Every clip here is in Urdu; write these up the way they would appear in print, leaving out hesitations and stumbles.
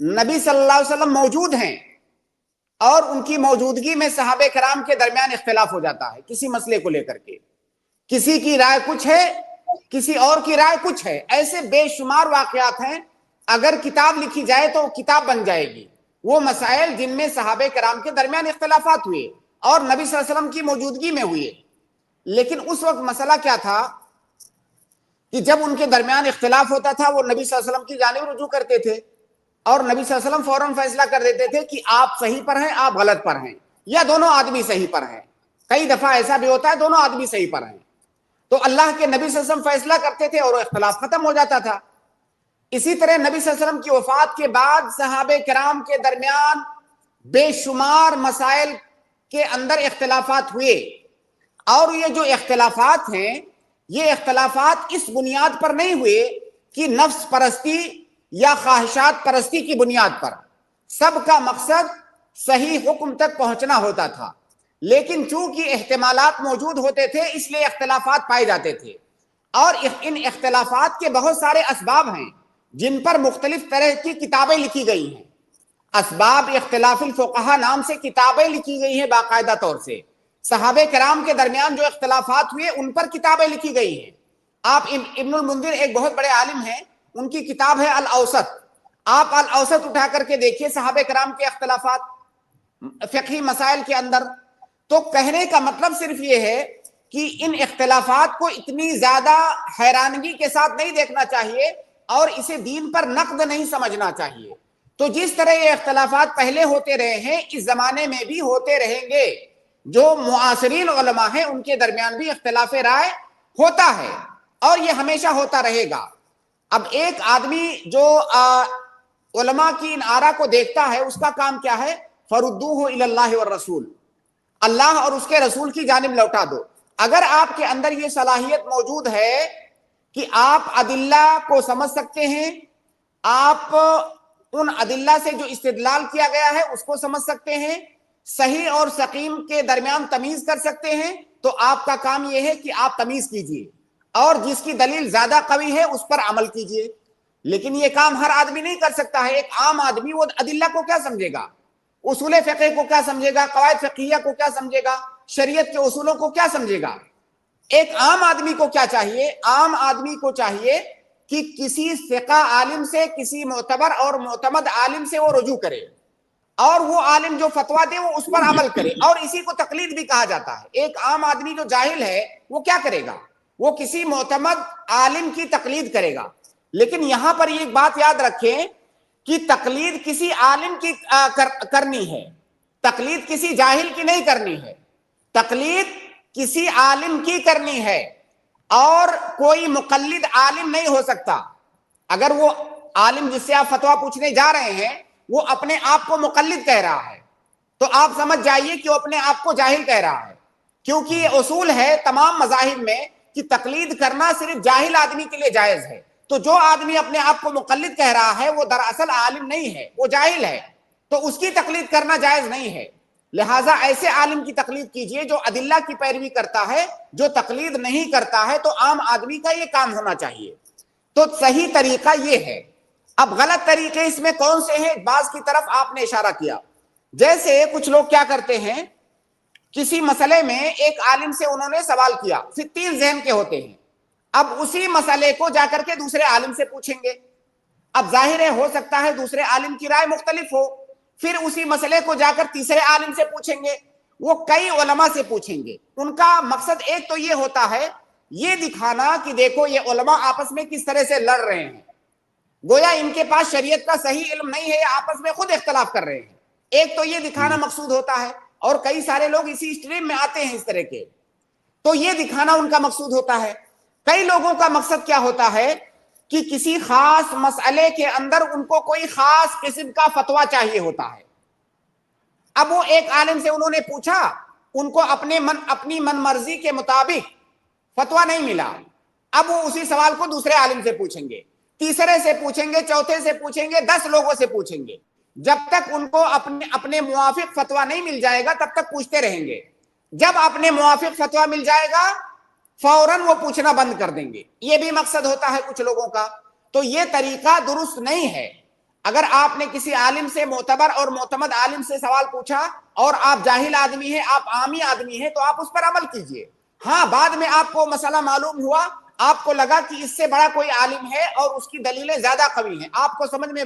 نبی صلی اللہ علیہ وسلم موجود ہیں اور ان کی موجودگی میں صحابہ کرام کے درمیان اختلاف ہو جاتا ہے کسی مسئلے کو لے کر کے، کسی کی رائے کچھ ہے، کسی اور کی رائے کچھ ہے. ایسے بے شمار واقعات ہیں، اگر کتاب لکھی جائے تو کتاب بن جائے گی. وہ مسائل جن میں صحابہ کرام کے درمیان اختلافات ہوئے اور نبی صلی اللہ علیہ وسلم کی موجودگی میں ہوئے. لیکن اس وقت مسئلہ کیا تھا کہ جب ان کے درمیان اختلاف ہوتا تھا وہ نبی صلی اللہ علیہ وسلم کی جانب رجوع کرتے تھے اور نبی صلی اللہ علیہ وسلم فوراً فیصلہ کر دیتے تھے کہ آپ صحیح پر ہیں، آپ غلط پر ہیں، یا دونوں آدمی صحیح پر ہیں. کئی دفعہ ایسا بھی ہوتا ہے دونوں آدمی صحیح پر ہیں، تو اللہ کے نبی صلی اللہ علیہ وسلم فیصلہ کرتے تھے اور وہ اختلاف ختم ہو جاتا تھا. اسی طرح نبی صلی اللہ علیہ وسلم کی وفات کے بعد صحابہ کرام کے درمیان بے شمار مسائل کے اندر اختلافات ہوئے، اور یہ جو اختلافات ہیں یہ اختلافات اس بنیاد پر نہیں ہوئے کہ نفس پرستی یا خواہشات پرستی کی بنیاد پر. سب کا مقصد صحیح حکم تک پہنچنا ہوتا تھا، لیکن چونکہ احتمالات موجود ہوتے تھے اس لیے اختلافات پائے جاتے تھے. اور ان اختلافات کے بہت سارے اسباب ہیں جن پر مختلف طرح کی کتابیں لکھی گئی ہیں. اسباب اختلاف الفقہا نام سے کتابیں لکھی گئی ہیں باقاعدہ طور سے. صحابہ کرام کے درمیان جو اختلافات ہوئے ان پر کتابیں لکھی گئی ہیں. آپ ابن المنذر ایک بہت بڑے عالم ہیں، ان کی کتاب ہے الاوسط. آپ الاوسط اٹھا کر کے دیکھیے صحابہ کرام کے اختلافات فقہی مسائل کے اندر. تو کہنے کا مطلب صرف یہ ہے کہ ان اختلافات کو اتنی زیادہ حیرانگی کے ساتھ نہیں دیکھنا چاہیے اور اسے دین پر نقد نہیں سمجھنا چاہیے. تو جس طرح یہ اختلافات پہلے ہوتے رہے ہیں اس زمانے میں بھی ہوتے رہیں گے. جو معاصرین علماء ہیں ان کے درمیان بھی اختلاف رائے ہوتا ہے اور یہ ہمیشہ ہوتا رہے گا. اب ایک آدمی جو علماء کی ان آرا کو دیکھتا ہے اس کا کام کیا ہے؟ فردوہ الی اللہ والرسول، اللہ اور اس کے رسول کی جانب لوٹا دو. اگر آپ کے اندر یہ صلاحیت موجود ہے کہ آپ ادلہ کو سمجھ سکتے ہیں، آپ ان ادلہ سے جو استدلال کیا گیا ہے اس کو سمجھ سکتے ہیں، صحیح اور سقیم کے درمیان تمیز کر سکتے ہیں، تو آپ کا کام یہ ہے کہ آپ تمیز کیجئے اور جس کی دلیل زیادہ قوی ہے اس پر عمل کیجئے. لیکن یہ کام ہر آدمی نہیں کر سکتا ہے. ایک عام آدمی وہ ادلہ کو کیا سمجھے گا، اصول فقہ کو کیا سمجھے گا، قواعد فقہیہ کو کیا سمجھے گا، شریعت کے اصولوں کو کیا سمجھے گا؟ ایک عام آدمی کو کیا چاہیے؟ عام آدمی کو چاہیے کہ کسی ثقہ عالم سے، کسی معتبر اور معتمد عالم سے وہ رجوع کرے اور وہ عالم جو فتویٰ دے وہ اس پر عمل کرے، اور اسی کو تقلید بھی کہا جاتا ہے. ایک عام آدمی جو جاہل ہے وہ کیا کرے گا؟ وہ کسی معتمد عالم کی تقلید کرے گا. لیکن یہاں پر یہ بات یاد رکھیں کہ تقلید کسی عالم کی کرنی ہے، تقلید کسی جاہل کی نہیں کرنی ہے، تقلید کسی عالم کی کرنی ہے. اور کوئی مقلد عالم نہیں ہو سکتا. اگر وہ عالم جس سے آپ فتویٰ پوچھنے جا رہے ہیں وہ اپنے آپ کو مقلد کہہ رہا ہے تو آپ سمجھ جائیے کہ وہ اپنے آپ کو جاہل کہہ رہا ہے، کیونکہ یہ اصول ہے تمام مذاہب میں کہ تقلید کرنا صرف جاہل آدمی کے لیے جائز ہے. تو جو آدمی اپنے آپ کو مقلد کہہ رہا ہے وہ دراصل عالم نہیں ہے، وہ جاہل ہے، تو اس کی تقلید کرنا جائز نہیں ہے. لہٰذا ایسے عالم کی تقلید کیجئے جو ادلہ کی پیروی کرتا ہے. جو تقلید نہیں کرتا ہے تو عام آدمی کا یہ کام ہونا چاہیے. تو صحیح طریقہ یہ ہے. اب غلط طریقے اس میں کون سے ہیں؟ بعض کی طرف آپ نے اشارہ کیا. جیسے کچھ لوگ کیا کرتے ہیں، کسی مسئلے میں ایک عالم سے انہوں نے سوال کیا، پھر تین ذہن کے ہوتے ہیں، اب اسی مسئلے کو جا کر کے دوسرے عالم سے پوچھیں گے. اب ظاہر ہے ہو سکتا ہے دوسرے عالم کی رائے مختلف ہو، پھر اسی مسئلے کو جا کر تیسرے عالم سے پوچھیں گے، وہ کئی علماء سے پوچھیں گے. ان کا مقصد ایک تو یہ ہوتا ہے یہ دکھانا کہ دیکھو یہ علماء آپس میں کس طرح سے لڑ رہے ہیں، گویا ان کے پاس شریعت کا صحیح علم نہیں ہے، آپس میں خود اختلاف کر رہے ہیں. ایک تو یہ دکھانا مقصود ہوتا ہے، اور کئی سارے لوگ اسی اسٹریم میں آتے ہیں اس طرح کے، تو یہ دکھانا ان کا مقصود ہوتا ہے. کئی لوگوں کا مقصد کیا ہوتا ہے کہ کسی خاص مسئلے کے اندر ان کو کوئی خاص قسم کا فتویٰ چاہیے ہوتا ہے. اب وہ ایک عالم سے انہوں نے پوچھا، ان کو اپنی من مرضی کے مطابق فتویٰ نہیں ملا. اب وہ اسی سوال کو دوسرے عالم سے پوچھیں گے، تیسرے سے پوچھیں گے، چوتھے سے پوچھیں گے، 10 لوگوں سے پوچھیں گے. جب تک ان کو اپنے موافق فتویٰ نہیں مل جائے گا تب تک پوچھتے رہیں گے. جب اپنے موافق فتویٰ مل جائے گا فوراً وہ پوچھنا بند کر دیں گے. یہ بھی مقصد ہوتا ہے کچھ لوگوں کا. تو یہ طریقہ درست نہیں ہے. اگر آپ نے کسی عالم سے، معتبر اور معتمد عالم سے سوال پوچھا اور آپ جاہل آدمی ہیں، آپ عامی آدمی ہیں، تو آپ اس پر عمل کیجئے. ہاں بعد میں آپ کو مسئلہ معلوم ہوا، آپ کو لگا کہ اس سے بڑا کوئی عالم ہے اور اس کی دلیلیں زیادہ قوی ہیں، آپ کو سمجھ میں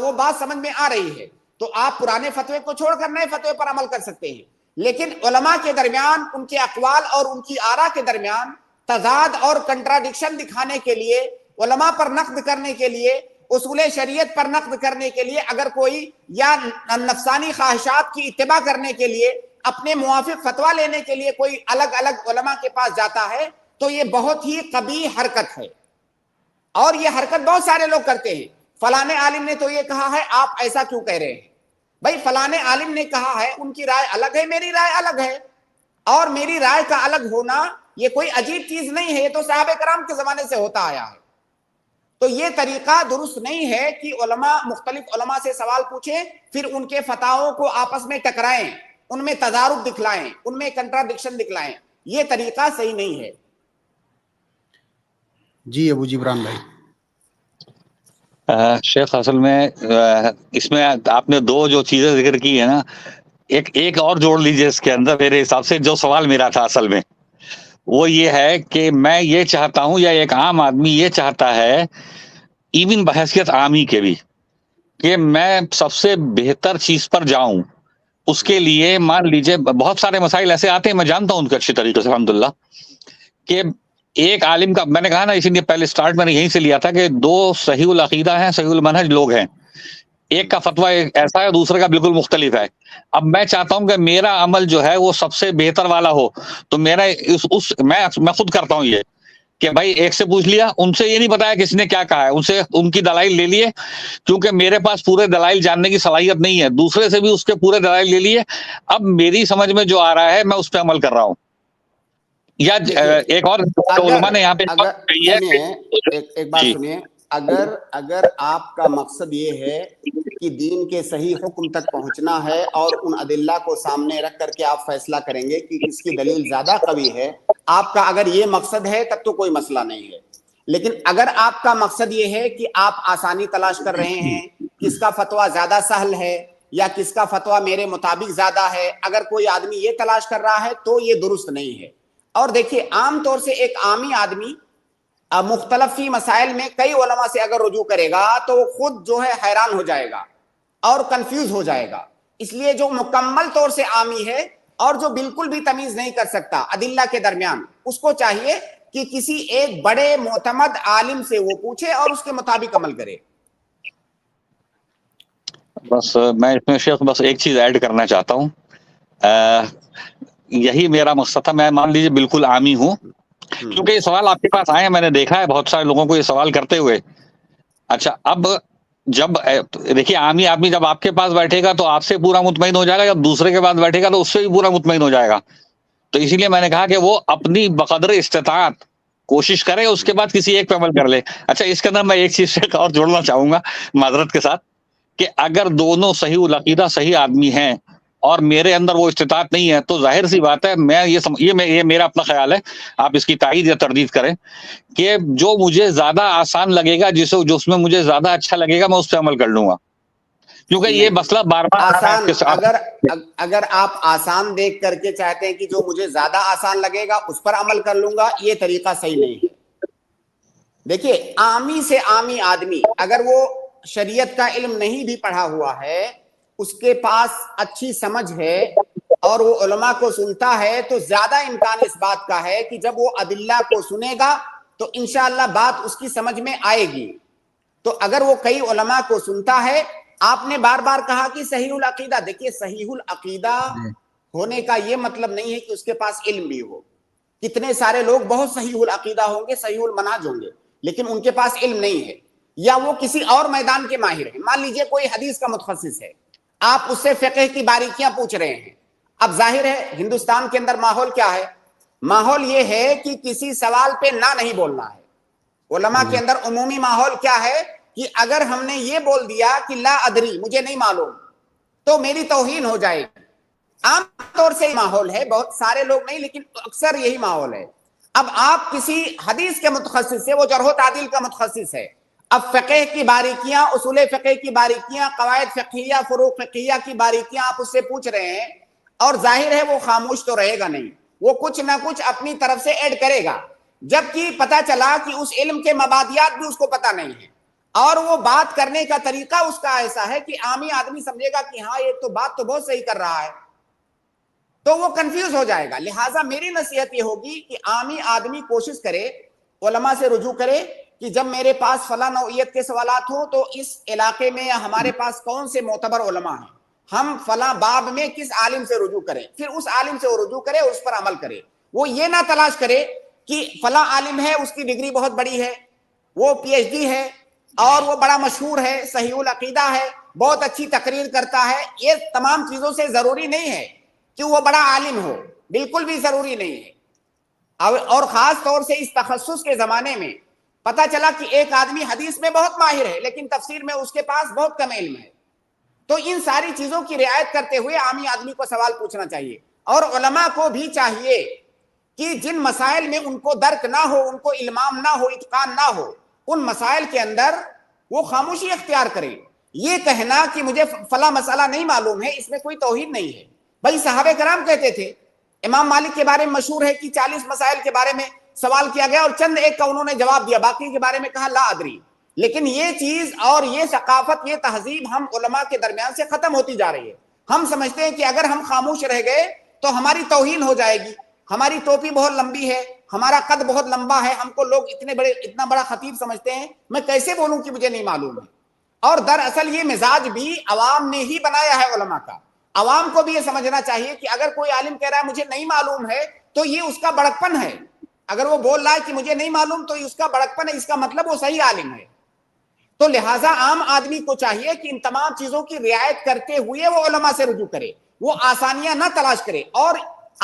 وہ بات سمجھ میں آ رہی ہے، تو آپ پرانے فتوے کو چھوڑ کر نئے فتوے پر عمل کر سکتے ہیں. لیکن علماء کے درمیان ان کے اقوال اور ان کی آراء کے درمیان تضاد اور کنٹراڈکشن دکھانے کے لیے، علماء پر نقد کرنے کے لیے، اصول شریعت پر نقد کرنے کے لیے اگر کوئی، یا نفسانی خواہشات کی اتباع کرنے کے لیے، اپنے موافق فتویٰ لینے کے لیے کوئی الگ الگ علماء کے پاس جاتا ہے، تو یہ بہت ہی قبیح حرکت ہے. اور یہ حرکت بہت سارے لوگ کرتے ہیں. فلانے عالم نے تو یہ کہا ہے، آپ ایسا کیوں کہہ رہے ہیں؟ بھائی فلانے عالم نے کہا ہے، ان کی رائے الگ ہے، میری رائے الگ ہے، اور میری رائے کا الگ ہونا یہ کوئی عجیب چیز نہیں ہے، یہ تو صحابہ کرام کے زمانے سے ہوتا آیا ہے. تو یہ طریقہ درست نہیں ہے کہ علماء، مختلف علماء سے سوال پوچھیں، پھر ان کے فتاووں کو آپس میں ٹکرائیں، ان میں تضارب دکھلائیں، ان میں کنٹراڈکشن دکھلائیں. یہ طریقہ صحیح نہیں ہے. جی ابو جبران بھائی. شیخ اصل میں اس میں آپ نے دو جو چیزیں ذکر کی ہے نا، ایک اور جوڑ لیجئے اس کے اندر. میرے حساب سے جو سوال میرا تھا اصل میں وہ یہ ہے کہ میں یہ چاہتا ہوں، یا ایک عام آدمی یہ چاہتا ہے، ایون بحیثیت عامی کے بھی، کہ میں سب سے بہتر چیز پر جاؤں. اس کے لیے مان لیجئے بہت سارے مسائل ایسے آتے ہیں، میں جانتا ہوں ان کے اچھی طریقے سے الحمدللہ، کہ ایک عالم کا، میں نے کہا نا اسی لیے پہلے سٹارٹ میں نے یہیں سے لیا تھا کہ دو صحیح العقیدہ ہیں، صحیح المنہج لوگ ہیں. ایک کا فتویٰ ایسا ہے، دوسرے کا بالکل مختلف ہے. اب میں چاہتا ہوں کہ میرا عمل جو ہے وہ سب سے بہتر والا ہو، تو میرا میں خود کرتا ہوں یہ کہ بھائی ایک سے پوچھ لیا، ان سے یہ نہیں بتایا کس نے کیا کہا ہے، ان سے ان کی دلائل لے لیے، کیونکہ میرے پاس پورے دلائل جاننے کی صلاحیت نہیں ہے. دوسرے سے بھی اس کے پورے دلائل لے لیے. اب میری سمجھ میں جو آ رہا ہے میں اس پہ عمل کر رہا ہوں. یا ایک اور علماء نے یہاں پہ ایک بات سنیے، اگر آپ کا مقصد یہ ہے کہ دین کے صحیح حکم تک پہنچنا ہے اور ان ادلہ کو سامنے رکھ کر کے آپ فیصلہ کریں گے کہ کس کی دلیل زیادہ قوی ہے، آپ کا اگر یہ مقصد ہے تب تو کوئی مسئلہ نہیں ہے. لیکن اگر آپ کا مقصد یہ ہے کہ آپ آسانی تلاش کر رہے ہیں، کس کا فتویٰ زیادہ سہل ہے یا کس کا فتویٰ میرے مطابق زیادہ ہے، اگر کوئی آدمی یہ تلاش کر رہا ہے تو یہ درست نہیں ہے. اور دیکھیے عام طور سے ایک عامی آدمی مختلف فی مسائل میں کئی علماء سے اگر رجوع کرے گا تو وہ خود جو ہے حیران ہو جائے گا اور کنفیوز ہو جائے گا. اس لیے جو مکمل طور سے عامی ہے اور جو بالکل بھی تمیز نہیں کر سکتا ادلہ کے درمیان، اس کو چاہیے کہ کسی ایک بڑے معتمد عالم سے وہ پوچھے اور اس کے مطابق عمل کرے. بس میں اس میں شیخ بس ایک چیز ایڈ کرنا چاہتا ہوں. یہی میرا مقصد تھا. میں مان لیجیے بالکل عامی ہوں، کیونکہ یہ سوال آپ کے پاس آئے ہیں، میں نے دیکھا ہے بہت سارے لوگوں کو یہ سوال کرتے ہوئے. اچھا اب جب دیکھیے عامی آدمی جب آپ کے پاس بیٹھے گا تو آپ سے پورا مطمئن ہو جائے گا، جب دوسرے کے پاس بیٹھے گا تو اس سے بھی پورا مطمئن ہو جائے گا. تو اسی لیے میں نے کہا کہ وہ اپنی بقدر استطاعت کوشش کرے، اس کے بعد کسی ایک پہ عمل کر لے. اچھا اس کے اندر میں ایک چیز سے اور جوڑنا چاہوں گا معذرت کے ساتھ، کہ اگر دونوں صحیح العقیدہ صحیح آدمی ہیں اور میرے اندر وہ استطاعت نہیں ہے، تو ظاہر سی بات ہے میں یہ میرا اپنا خیال ہے، آپ اس کی تائید یا تردید کریں، کہ جو مجھے زیادہ آسان لگے گا، جو اس میں مجھے زیادہ اچھا لگے گا، میں اس پہ عمل کر لوں گا. کیونکہ یہ مسئلہ بار بار آسان، اگر آپ آسان دیکھ کر کے چاہتے ہیں کہ جو مجھے زیادہ آسان لگے گا اس پر عمل کر لوں گا، یہ طریقہ صحیح نہیں ہے. دیکھیے عامی سے عامی آدمی اگر وہ شریعت کا علم نہیں بھی پڑھا ہوا ہے، اس کے پاس اچھی سمجھ ہے اور وہ علماء کو سنتا ہے، تو زیادہ امکان اس بات کا ہے کہ جب وہ ادلہ کو سنے گا تو انشاءاللہ بات اس کی سمجھ میں آئے گی. تو اگر وہ کئی علماء کو سنتا ہے، آپ نے بار بار کہا کہ صحیح العقیدہ، دیکھیے صحیح العقیدہ ہونے کا یہ مطلب نہیں ہے کہ اس کے پاس علم بھی ہو. کتنے سارے لوگ بہت صحیح العقیدہ ہوں گے، صحیح المنہج ہوں گے، لیکن ان کے پاس علم نہیں ہے، یا وہ کسی اور میدان کے ماہر ہیں. مان لیجئے کوئی حدیث کا متخصص ہے، آپ اس سے فقہ کی باریکیاں پوچھ رہے ہیں. اب ظاہر ہے ہندوستان کے اندر ماحول کیا ہے؟ ماحول یہ ہے کہ کسی سوال پہ نہ نہیں بولنا ہے. علماء کے اندر عمومی ماحول کیا ہے کہ اگر ہم نے یہ بول دیا کہ لا ادری، مجھے نہیں معلوم، تو میری توہین ہو جائے گی. عام طور سے ماحول ہے، بہت سارے لوگ نہیں لیکن اکثر یہی ماحول ہے. اب آپ کسی حدیث کے متخصص سے، وہ جرح و تعدیل کا متخصص ہے، اب فقہ کی باریکیاں، اصول فقہ کی باریکیاں، قواعد فقہیہ، فروع فقہیہ کی باریکیاں آپ اس سے پوچھ رہے ہیں، اور ظاہر ہے وہ خاموش تو رہے گا نہیں، وہ کچھ نہ کچھ اپنی طرف سے ایڈ کرے گا، جبکہ پتہ چلا کہ اس علم کے مبادیات بھی اس کو پتہ نہیں ہے، اور وہ بات کرنے کا طریقہ اس کا ایسا ہے کہ عامی آدمی سمجھے گا کہ ہاں یہ تو بات تو بہت صحیح کر رہا ہے، تو وہ کنفیوز ہو جائے گا۔ لہٰذا میری نصیحت یہ ہوگی کہ عامی آدمی کوشش کرے، علماء سے رجوع کرے کہ جب میرے پاس فلاں نوعیت کے سوالات ہوں تو اس علاقے میں یا ہمارے پاس کون سے معتبر علماء ہیں، ہم فلاں باب میں کس عالم سے رجوع کریں، پھر اس عالم سے وہ رجوع کرے، اس پر عمل کرے۔ وہ یہ نہ تلاش کرے کہ فلاں عالم ہے، اس کی ڈگری بہت بڑی ہے، وہ پی ایچ ڈی ہے اور وہ بڑا مشہور ہے، صحیح العقیدہ ہے، بہت اچھی تقریر کرتا ہے۔ یہ تمام چیزوں سے ضروری نہیں ہے کہ وہ بڑا عالم ہو، بالکل بھی ضروری نہیں ہے۔ اور خاص طور سے اس تخصص کے زمانے میں پتہ چلا کہ ایک آدمی حدیث میں بہت ماہر ہے لیکن تفسیر میں اس کے پاس بہت کم علم ہے، تو ان ساری چیزوں کی رعایت کرتے ہوئے عامی آدمی کو سوال پوچھنا چاہیے، اور علماء کو بھی چاہیے کہ جن مسائل میں ان کو درک نہ ہو، ان کو علمام نہ ہو، اتقان نہ ہو، ان مسائل کے اندر وہ خاموشی اختیار کریں۔ یہ کہنا کہ مجھے فلاں مسئلہ نہیں معلوم ہے، اس میں کوئی توہین نہیں ہے۔ بھائی صحابہ کرام کہتے تھے، امام مالک کے بارے میں مشہور ہے کہ 40 مسائل کے بارے میں سوال کیا گیا اور چند ایک کا انہوں نے جواب دیا، باقی کے بارے میں کہا لا ادری۔ لیکن یہ چیز اور یہ ثقافت، یہ تہذیب ہم علماء کے درمیان سے ختم ہوتی جا رہی ہے۔ ہم سمجھتے ہیں کہ اگر ہم خاموش رہ گئے تو ہماری توہین ہو جائے گی، ہماری ٹوپی بہت لمبی ہے، ہمارا قد بہت لمبا ہے، ہم کو لوگ اتنا بڑا خطیب سمجھتے ہیں، میں کیسے بولوں کہ مجھے نہیں معلوم ہے۔ اور دراصل یہ مزاج بھی عوام نے ہی بنایا ہے علماء کا۔ عوام کو بھی یہ سمجھنا چاہیے کہ اگر کوئی عالم کہہ رہا ہے مجھے نہیں معلوم ہے تو یہ اس کا بڑکپن ہے، اگر وہ بول رہا ہے کہ مجھے نہیں معلوم تو یہ اس کا بڑکپن ہے، اس کا مطلب وہ صحیح عالم ہے۔ تو لہٰذا عام آدمی کو چاہیے کہ ان تمام چیزوں کی رعایت کرتے ہوئے وہ علماء سے رجوع کرے، وہ آسانیاں نہ تلاش کرے۔ اور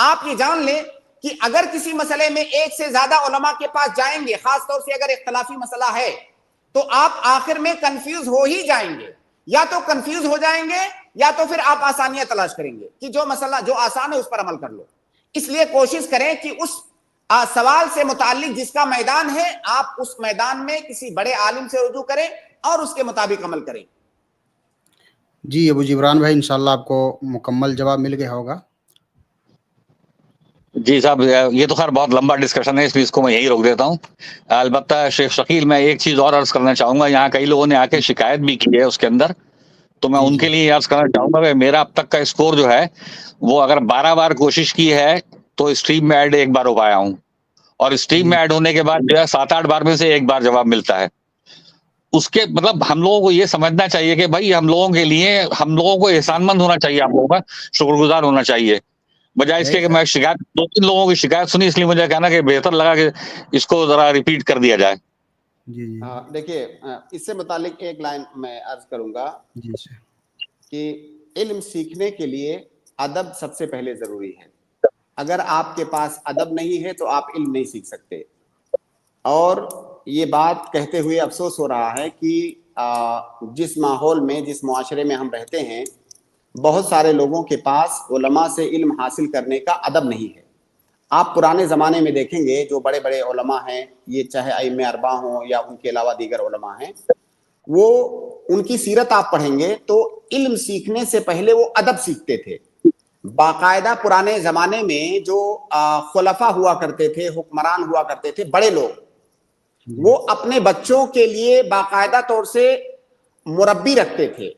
آپ یہ جان لیں کہ اگر کسی مسئلے میں ایک سے زیادہ علماء کے پاس جائیں گے، خاص طور سے اگر اختلافی مسئلہ ہے، تو آپ آخر میں کنفیوز ہو ہی جائیں گے، یا تو کنفیوز ہو جائیں گے یا تو پھر آپ آسانیاں تلاش کریں گے کہ جو مسئلہ جو آسان ہے اس پر عمل کر لو۔ اس لیے کوشش کریں کہ اس سوال سے متعلق جس کا میدان ہے، آپ اس میدان میں کسی بڑے عالم سے رجوع کریں اور اس کے مطابق عمل کریں۔ جی ابو جبران بھائی، انشاءاللہ آپ کو مکمل جواب مل گیا ہوگا۔ جی صاحب، یہ تو خیر بہت لمبا ڈسکشن ہے، اس لیے اس کو میں یہی روک دیتا ہوں۔ البتہ شیخ شکیل، میں ایک چیز اور عرض کرنا چاہوں گا، یہاں کئی لوگوں نے آ کے شکایت بھی کی ہے اس کے اندر، تو میں ان کے لیے عرض کرنا چاہوں گا کہ میرا اب تک کا اسکور جو ہے وہ اگر 12 بار کوشش کی ہے تو اسٹریم میں ایڈ ایک بار ہو پایا ہوں، اور اسٹریم میں ایڈ ہونے کے بعد جو ہے 7-8 بار میں سے ایک بار جواب ملتا ہے۔ اس کے مطلب ہم لوگوں کو یہ سمجھنا چاہیے کہ بھائی ہم لوگوں کے لیے، ہم لوگوں کو احسان مند ہونا چاہیے، آپ لوگوں کا شکر گزار ہونا چاہیے، بجائے اس کے کہ میں شکایت 2-3 لوگوں کی شکایت سنی، اس لیے مجھے کہنا کہ بہتر لگا کہ اس کو ذرا ریپیٹ کر دیا جائے۔ دیکھیے، اس سے متعلق ایک لائن میں عرض کروں گا کہ علم سیکھنے کے لیے ادب سب سے پہلے ضروری ہے۔ اگر آپ کے پاس ادب نہیں ہے تو آپ علم نہیں سیکھ سکتے۔ اور یہ بات کہتے ہوئے افسوس ہو رہا ہے کہ جس ماحول میں، جس معاشرے میں ہم رہتے ہیں، بہت سارے لوگوں کے پاس علماء سے علم حاصل کرنے کا ادب نہیں ہے۔ آپ پرانے زمانے میں دیکھیں گے جو بڑے بڑے علماء ہیں، یہ چاہے ائمہ اربعہ ہوں یا ان کے علاوہ دیگر علماء ہیں، وہ ان کی سیرت آپ پڑھیں گے تو علم سیکھنے سے پہلے وہ ادب سیکھتے تھے۔ باقاعدہ پرانے زمانے میں جو خلفاء ہوا کرتے تھے، حکمران ہوا کرتے تھے، بڑے لوگ، وہ اپنے بچوں کے لیے باقاعدہ طور سے مربی رکھتے تھے۔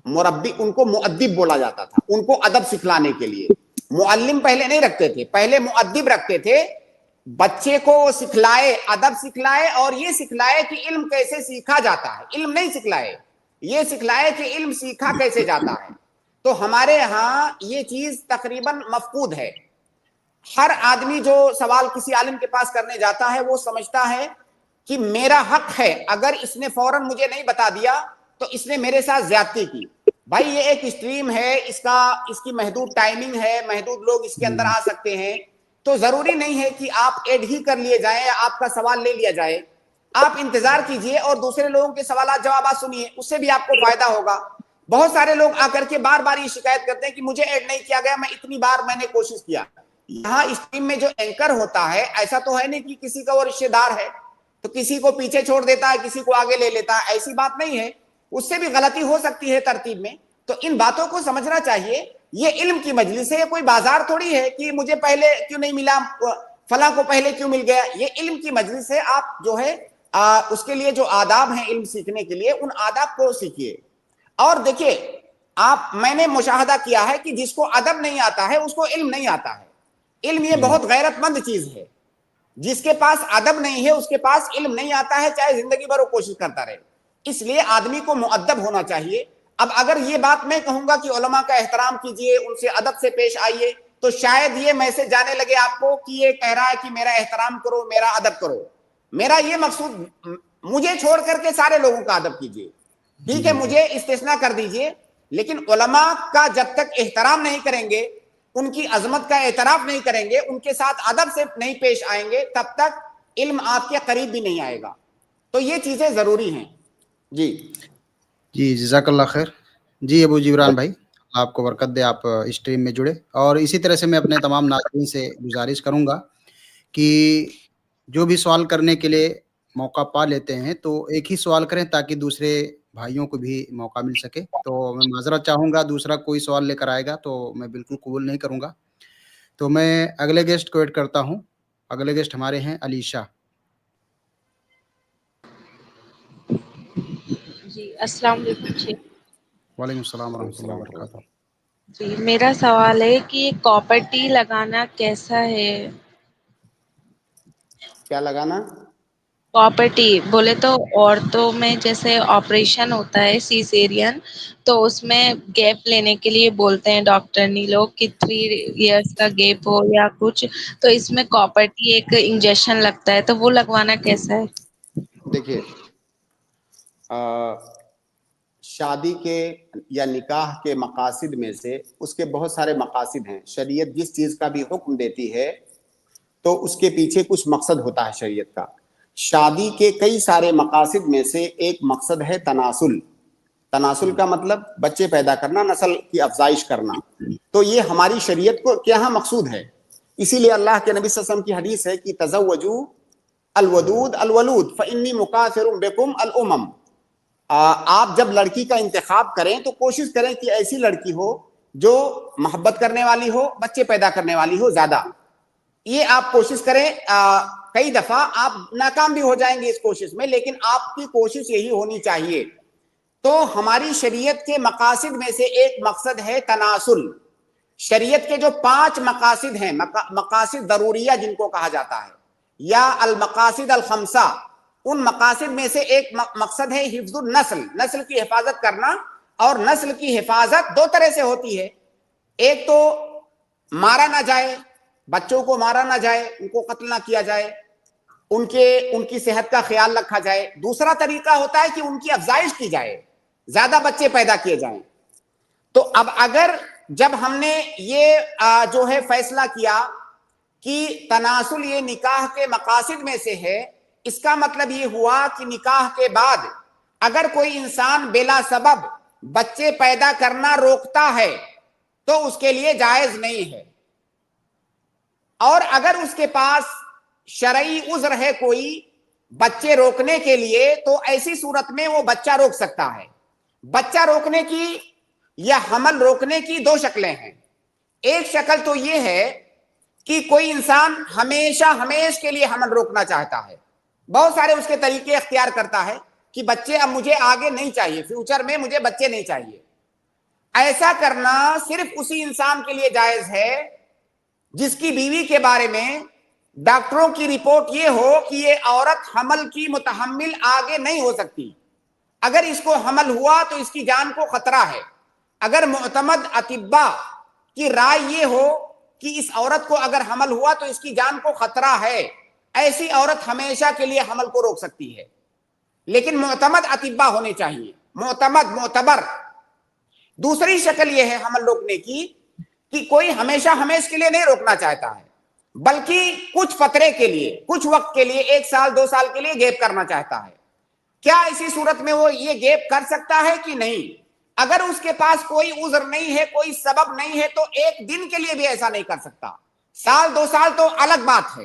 مربی، ان کو مؤدب بولا جاتا تھا، ان کو ادب سکھلانے کے لیے۔ معلم پہلے نہیں رکھتے تھے، پہلے مؤدب رکھتے تھے، بچے کو سکھلائے، ادب سکھلائے، اور یہ سکھلائے کہ علم کیسے سیکھا جاتا ہے۔ علم نہیں سکھلائے، یہ سکھلائے کہ علم سیکھا کیسے جاتا ہے۔ تو ہمارے ہاں یہ چیز تقریباً مفقود ہے۔ ہر آدمی جو سوال کسی عالم کے پاس کرنے جاتا ہے وہ سمجھتا ہے کہ میرا حق ہے، اگر اس نے فوراً مجھے نہیں بتا دیا تو اس نے میرے ساتھ زیادتی کی۔ بھائی یہ ایک اسٹریم ہے، اس کی محدود ٹائمنگ ہے، محدود لوگ اس کے اندر آ سکتے ہیں، تو ضروری نہیں ہے کہ آپ ایڈ ہی کر لیے جائیں یا آپ کا سوال لے لیا جائے۔ آپ انتظار کیجئے اور دوسرے لوگوں کے سوالات جوابات سنیے، اس سے بھی آپ کو فائدہ ہوگا۔ بہت سارے لوگ آ کر کے بار بار یہ شکایت کرتے ہیں کہ مجھے ایڈ نہیں کیا گیا، میں اتنی بار میں نے کوشش کیا۔ یہاں اسٹریم میں جو اینکر ہوتا ہے، ایسا تو ہے نہیں کہ کسی کا وہ رشتہ دار ہے، تو کسی کو پیچھے چھوڑ دیتا ہے, کسی کو آگے لے لیتا ہے. ایسی بات نہیں ہے, اس سے بھی غلطی ہو سکتی ہے ترتیب میں. تو ان باتوں کو سمجھنا چاہیے. یہ علم کی مجلس ہے, یہ کوئی بازار تھوڑی ہے کہ مجھے پہلے کیوں نہیں ملا, فلاں کو پہلے کیوں مل گیا. یہ علم کی مجلس ہے. آپ جو ہے اس کے لیے جو آداب ہیں علم سیکھنے کے لیے, ان آداب کو سیکھیے. اور دیکھیے میں نے مشاہدہ کیا ہے کہ جس کو ادب نہیں آتا ہے اس کو علم نہیں آتا ہے. علم یہ بہت غیرت مند چیز ہے. جس کے پاس ادب نہیں ہے اس کے پاس علم نہیں آتا ہے, چاہے زندگی بھر وہ کوشش کرتا رہے. اس لیے آدمی کو مؤدب ہونا چاہیے. اب اگر یہ بات میں کہوں گا کہ علماء کا احترام کیجئے, ان سے ادب سے پیش آئیے, تو شاید یہ میسج جانے لگے آپ کو کہ یہ کہہ رہا ہے کہ میرا احترام کرو, میرا ادب کرو. میرا یہ مقصود, مجھے چھوڑ کر کے سارے لوگوں کا ادب کیجئے. ٹھیک ہے, مجھے استثناء کر دیجئے, لیکن علماء کا جب تک احترام نہیں کریں گے, ان کی عظمت کا اعتراف نہیں کریں گے, ان کے ساتھ ادب سے نہیں پیش آئیں گے, تب تک علم آپ کے قریب بھی نہیں آئے گا. تو یہ چیزیں ضروری ہیں. جی جزاک اللہ خیر. جی ابو جبران بھائی, آپ کو برکت دے, آپ اسٹریم میں جڑے. اور اسی طرح سے میں اپنے تمام ناظرین سے گزارش کروں گا کہ جو بھی سوال کرنے کے لیے موقع پا لیتے ہیں تو ایک ہی سوال کریں تاکہ دوسرے بھائیوں کو بھی موقع مل سکے. تو میں معذرت چاہوں گا, دوسرا کوئی سوال لے کر آئے گا تو میں بالکل قبول نہیں کروں گا. تو میں اگلے گیسٹ کو ایڈ کرتا ہوں. اگلے گیسٹ ہمارے ہیں علیشہ. جی السلام علیکم شیخ. وعلیکم السلام ورحمۃ اللہ وبرکاتہ. جی میرا سوال ہے کہ کاپر ٹی لگانا کیسا ہے؟ کیا لگانا؟ کاپر ٹی بولے تو عورتوں میں جیسے آپریشن ہوتا ہے سیزیرین, تو اس میں گیپ لینے کے لیے بولتے ہیں ڈاکٹرنی لوگ کہ 3 ایئرس کا گیپ ہو یا کچھ, تو اس میں کاپر ٹی ایک انجیکشن لگتا ہے, تو وہ لگوانا کیسا ہے؟ دیکھیے شادی کے یا نکاح کے مقاصد میں سے اس کے بہت سارے مقاصد ہیں. شریعت جس چیز کا بھی حکم دیتی ہے تو اس کے پیچھے کچھ مقصد ہوتا ہے شریعت کا. شادی کے کئی سارے مقاصد میں سے ایک مقصد ہے تناسل. تناسل کا مطلب بچے پیدا کرنا, نسل کی افزائش کرنا. تو یہ ہماری شریعت کو کیا مقصود ہے. اسی لیے اللہ کے نبی صلی اللہ علیہ وسلم کی حدیث ہے کہ تزوجوا الودود الولود فانی مکاثر بکم الامم. آپ جب لڑکی کا انتخاب کریں تو کوشش کریں کہ ایسی لڑکی ہو جو محبت کرنے والی ہو, بچے پیدا کرنے والی ہو زیادہ. یہ آپ کوشش کریں. کئی دفعہ آپ ناکام بھی ہو جائیں گے اس کوشش میں, لیکن آپ کی کوشش یہی ہونی چاہیے. تو ہماری شریعت کے مقاصد میں سے ایک مقصد ہے تناسل. شریعت کے جو 5 مقاصد ہیں, مقاصد ضروریہ جن کو کہا جاتا ہے, یا المقاصد الخمسہ, ان مقاصد میں سے ایک مقصد ہے حفظ النسل, نسل کی حفاظت کرنا. اور نسل کی حفاظت 2 طرح سے ہوتی ہے. ایک تو مارا نہ جائے, بچوں کو مارا نہ جائے, ان کو قتل نہ کیا جائے, ان کی صحت کا خیال رکھا جائے. دوسرا طریقہ ہوتا ہے کہ ان کی افزائش کی جائے, زیادہ بچے پیدا کیے جائیں. تو اب اگر جب ہم نے یہ جو ہے فیصلہ کیا کہ تناسل یہ نکاح کے مقاصد میں سے ہے, اس کا مطلب یہ ہوا کہ نکاح کے بعد اگر کوئی انسان بلا سبب بچے پیدا کرنا روکتا ہے تو اس کے لیے جائز نہیں ہے. اور اگر اس کے پاس شرعی عذر ہے کوئی بچے روکنے کے لیے, تو ایسی صورت میں وہ بچہ روک سکتا ہے. بچہ روکنے کی یا حمل روکنے کی 2 شکلیں ہیں. ایک شکل تو یہ ہے کہ کوئی انسان ہمیشہ کے لیے حمل روکنا چاہتا ہے. بہت سارے اس کے طریقے اختیار کرتا ہے کہ بچے اب مجھے آگے نہیں چاہیے, فیوچر میں مجھے بچے نہیں چاہیے. ایسا کرنا صرف اسی انسان کے لیے جائز ہے جس کی بیوی کے بارے میں ڈاکٹروں کی رپورٹ یہ ہو کہ یہ عورت حمل کی متحمل آگے نہیں ہو سکتی. اگر اس کو حمل ہوا تو اس کی جان کو خطرہ ہے. اگر معتمد اطباء کی رائے یہ ہو کہ اس عورت کو اگر حمل ہوا تو اس کی جان کو خطرہ ہے, ایسی عورت ہمیشہ کے لیے حمل کو روک سکتی ہے. لیکن معتمد اطباء ہونے چاہیے, معتبر. دوسری شکل یہ ہے حمل روکنے کی کہ کوئی ہمیشہ کے لیے نہیں روکنا چاہتا ہے, بلکہ کچھ فترے کے لیے, کچھ وقت کے لیے, 1 سال 2 سال کے لیے گیپ کرنا چاہتا ہے. کیا اسی صورت میں وہ یہ گیپ کر سکتا ہے کہ نہیں؟ اگر اس کے پاس کوئی عذر نہیں ہے, کوئی سبب نہیں ہے, تو 1 دن کے لیے بھی ایسا نہیں کر سکتا. سال 2 سال تو الگ بات ہے.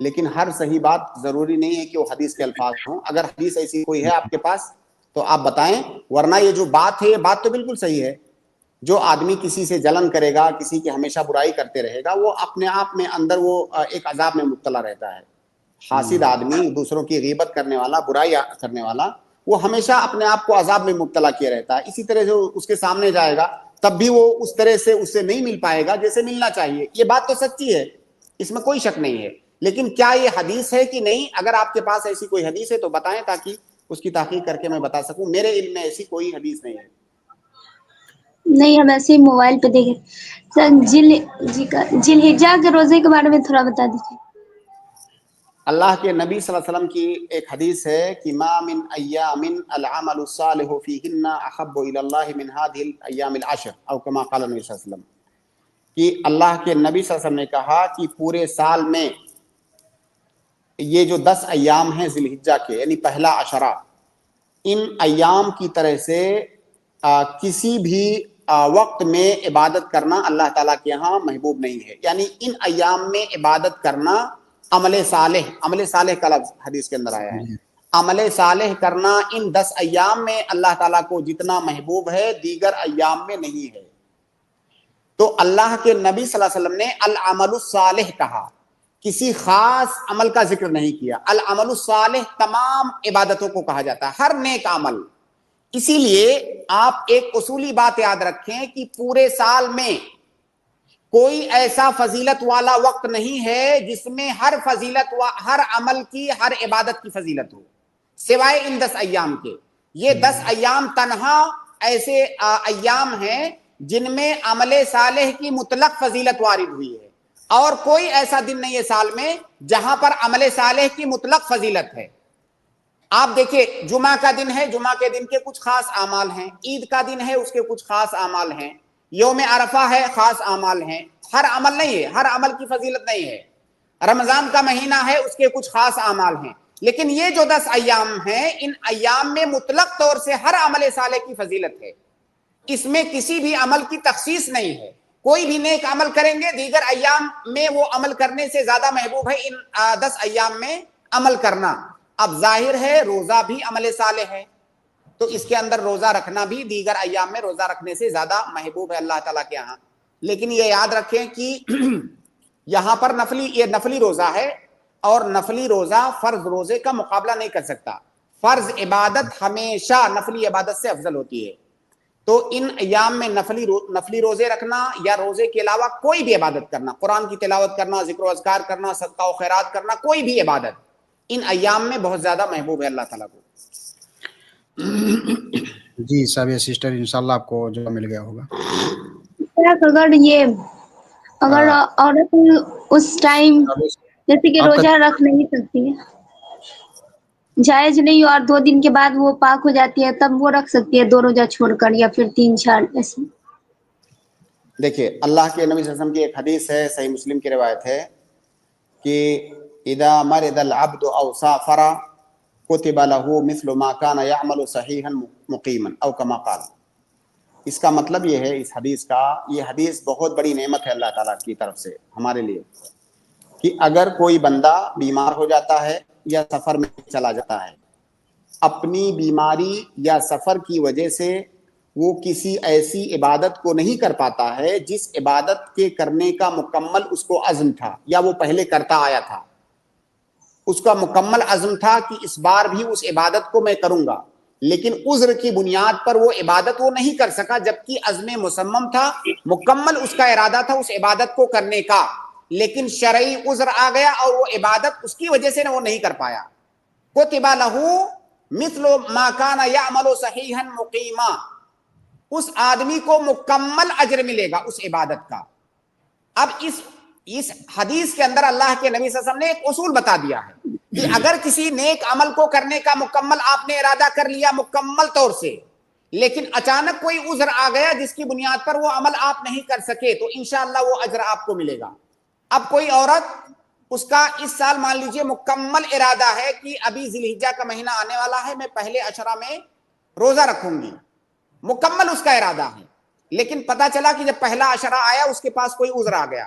لیکن ہر صحیح بات ضروری نہیں ہے کہ وہ حدیث کے الفاظ ہوں. اگر حدیث ایسی کوئی ہے آپ کے پاس تو آپ بتائیں, ورنہ یہ جو بات ہے یہ بات تو بالکل صحیح ہے. جو آدمی کسی سے جلن کرے گا, کسی کی ہمیشہ برائی کرتے رہے گا, وہ اپنے آپ میں اندر وہ ایک عذاب میں مبتلا رہتا ہے. حاسد آدمی, دوسروں کی غیبت کرنے والا, برائی کرنے والا, وہ ہمیشہ اپنے آپ کو عذاب میں مبتلا کیے رہتا ہے. اسی طرح سے اس کے سامنے جائے گا تب بھی وہ اس طرح سے اس سے نہیں مل پائے گا جیسے ملنا چاہیے. یہ بات تو سچی ہے, اس میں کوئی شک نہیں ہے. لیکن کیا یہ حدیث ہے کہ نہیں؟ اگر آپ کے پاس ایسی کوئی حدیث ہے تو بتائیں تاکہ اس کی تحقیق کر کے میں بتا سکوں. میرے علم میں ایسی کوئی حدیث نہیں ہے. نہیں, ہم ایسے ہی موبائل پہ دیکھے. سر ذی الحجہ کے روزے کے بارے میں تھوڑا بتا دیجیے. اللہ کے نبی صلی اللہ علیہ وسلم کی ایک حدیث ہے کہ ما من ایام العمل الصالح فیہن احب الی اللہ من هذه الایام العشر او کما قال نبی صلی اللہ علیہ وسلم, کہ اللہ کے نبی صلی اللہ علیہ وسلم نے کہا کہ پورے سال میں یہ جو 10 ایام ہیں ذی الحجہ کے, یعنی پہلا عشرہ, ان ایام کی طرح سے کسی بھی وقت میں عبادت کرنا اللہ تعالیٰ کے ہاں محبوب نہیں ہے. یعنی ان ایام میں عبادت کرنا عمل صالح کا لفظ حدیث کے اندر آیا ہے. عمل صالح کرنا ان 10 ایام میں اللہ تعالیٰ کو جتنا محبوب ہے دیگر ایام میں نہیں ہے. تو اللہ کے نبی صلی اللہ علیہ وسلم نے العمل الصالح کہا, کسی خاص عمل کا ذکر نہیں کیا. العمل الصالح تمام عبادتوں کو کہا جاتا ہے, ہر نیک عمل. اسی لیے آپ ایک اصولی بات یاد رکھیں کہ پورے سال میں کوئی ایسا فضیلت والا وقت نہیں ہے جس میں ہر فضیلت ہر عمل کی, ہر عبادت کی فضیلت ہو, سوائے ان 10 ایام کے. یہ 10 ایام تنہا ایسے ایام ہیں جن میں عمل صالح کی مطلق فضیلت وارد ہوئی ہے, اور کوئی ایسا دن نہیں ہے سال میں جہاں پر عمل صالح کی مطلق فضیلت ہے. آپ دیکھیں, جمعہ کا دن ہے, جمعہ کے دن کے کچھ خاص اعمال ہیں. عید کا دن ہے, اس کے کچھ خاص اعمال ہیں. یوم عرفہ ہے, خاص اعمال ہیں. ہر عمل نہیں ہے, ہر عمل کی فضیلت نہیں ہے. رمضان کا مہینہ ہے, اس کے کچھ خاص اعمال ہیں. لیکن یہ جو 10 ایام ہیں, ان ایام میں مطلق طور سے ہر عمل صالح کی فضیلت ہے. اس میں کسی بھی عمل کی تخصیص نہیں ہے. کوئی بھی نیک عمل کریں گے, دیگر ایام میں وہ عمل کرنے سے زیادہ محبوب ہے ان 10 ایام میں عمل کرنا. اب ظاہر ہے روزہ بھی عمل صالح ہے, تو اس کے اندر روزہ رکھنا بھی دیگر ایام میں روزہ رکھنے سے زیادہ محبوب ہے اللہ تعالیٰ کے یہاں. لیکن یہ یاد رکھیں کہ یہاں پر یہ نفلی روزہ ہے, اور نفلی روزہ فرض روزے کا مقابلہ نہیں کر سکتا. فرض عبادت ہمیشہ نفلی عبادت سے افضل ہوتی ہے. تو ان ایام میں نفلی روزے رکھنا یا روزے کے علاوہ کوئی بھی عبادت کرنا, قرآن کی تلاوت کرنا, ذکر و اذکار کرنا, صدقہ و خیرات کرنا, کوئی بھی عبادت ان ایام میں بہت زیادہ محبوب ہے اللہ تعالیٰ کو. جی سابیہ سسٹر, انشاءاللہ آپ کو جو مل گیا ہوگا. اگر عورت اس ٹائم جیسے کہ آپ کا روزہ رکھ نہیں سکتی ہے, جائز نہیں, اور 2 دن کے بعد وہ پاک ہو جاتی ہے, تب وہ رکھ سکتی ہے 2 روزہ چھوڑ کر, یا پھر 3-4 ایسے. دیکھیے, اللہ کے نبی صلی اللہ علیہ وسلم کی ایک حدیث ہے, صحیح مسلم کی روایت ہے کہ اذا مرض العبد او سافر كتب له مثل ما كان يعمل صحيحا مقيما او كما قال. اس کا مطلب یہ ہے, اس حدیث کا, یہ حدیث بہت بڑی نعمت ہے اللہ تعالیٰ کی طرف سے ہمارے لیے, کہ اگر کوئی بندہ بیمار ہو جاتا ہے یا سفر میں چلا جاتا ہے, اپنی بیماری یا سفر کی وجہ سے وہ کسی ایسی عبادت کو نہیں کر پاتا ہے جس عبادت کے کرنے کا مکمل اس کو عزم تھا یا وہ پہلے کرتا آیا تھا. اس کا مکمل عزم تھا کہ اس بار بھی اس عبادت کو میں کروں گا, لیکن عذر کی بنیاد پر وہ عبادت وہ نہیں کر سکا, جبکہ عزم مصمم تھا, مکمل اس کا ارادہ تھا اس عبادت کو کرنے کا, لیکن شرعی عذر آ گیا اور وہ عبادت اس کی وجہ سے وہ نہیں کر پایا. کتب لہ مثل ما کان یعمل صحیحا مقیما, اس آدمی کو مکمل اجر ملے گا اس عبادت کا. اب اس حدیث کے اندر اللہ کے نبی صلی اللہ علیہ وسلم نے ایک اصول بتا دیا ہے کہ اگر کسی نیک عمل کو کرنے کا مکمل آپ نے ارادہ کر لیا مکمل طور سے, لیکن اچانک کوئی عذر آ گیا جس کی بنیاد پر وہ عمل آپ نہیں کر سکے, تو انشاءاللہ وہ اجر آپ کو ملے گا. اب کوئی عورت, اس کا اس سال مان لیجئے مکمل ارادہ ہے کہ ابھی ذی الحجہ کا مہینہ آنے والا ہے, میں پہلے عشرہ میں روزہ رکھوں گی, مکمل اس کا ارادہ ہے, لیکن پتہ چلا کہ جب پہلا عشرہ آیا اس کے پاس کوئی عذر آ گیا,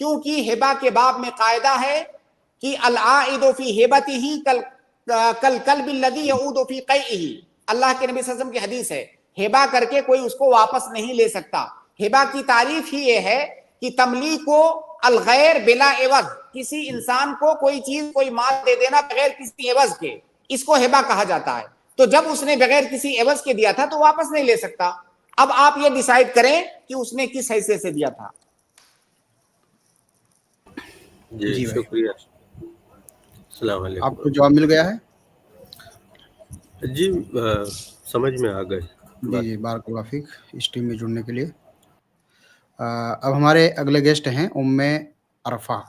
کیونکہ ہبا کے باب میں قاعدہ ہے کہ العائد فی ہبتہ کالکلب الذی یعود فی قیئہ. اللہ کے نبی صلی اللہ علیہ وسلم کی حدیث ہے ہبا کر کے کوئی اس کو واپس نہیں لے سکتا. ہبا کی تعریف ہی یہ ہے کہ تملیک کو الغیر بلا عوض، کسی انسان کو کوئی چیز کوئی مال دے دینا بغیر کسی عوض کے، اس کو ہبا کہا جاتا ہے. تو جب اس نے بغیر کسی عوض کے دیا تھا تو واپس نہیں لے سکتا. اب آپ یہ ڈیسائیڈ کریں کہ اس نے کس حیثیت سے دیا تھا. جی شکریہ. السلام علیکم. آپ کو جواب مل گیا ہے؟ جی سمجھ میں آ گئے. جی بارک اللہ فیک اس ٹیم میں جڑنے کے لیے. اب ہمارے اگلے گیسٹ ہیں ام عرفہ.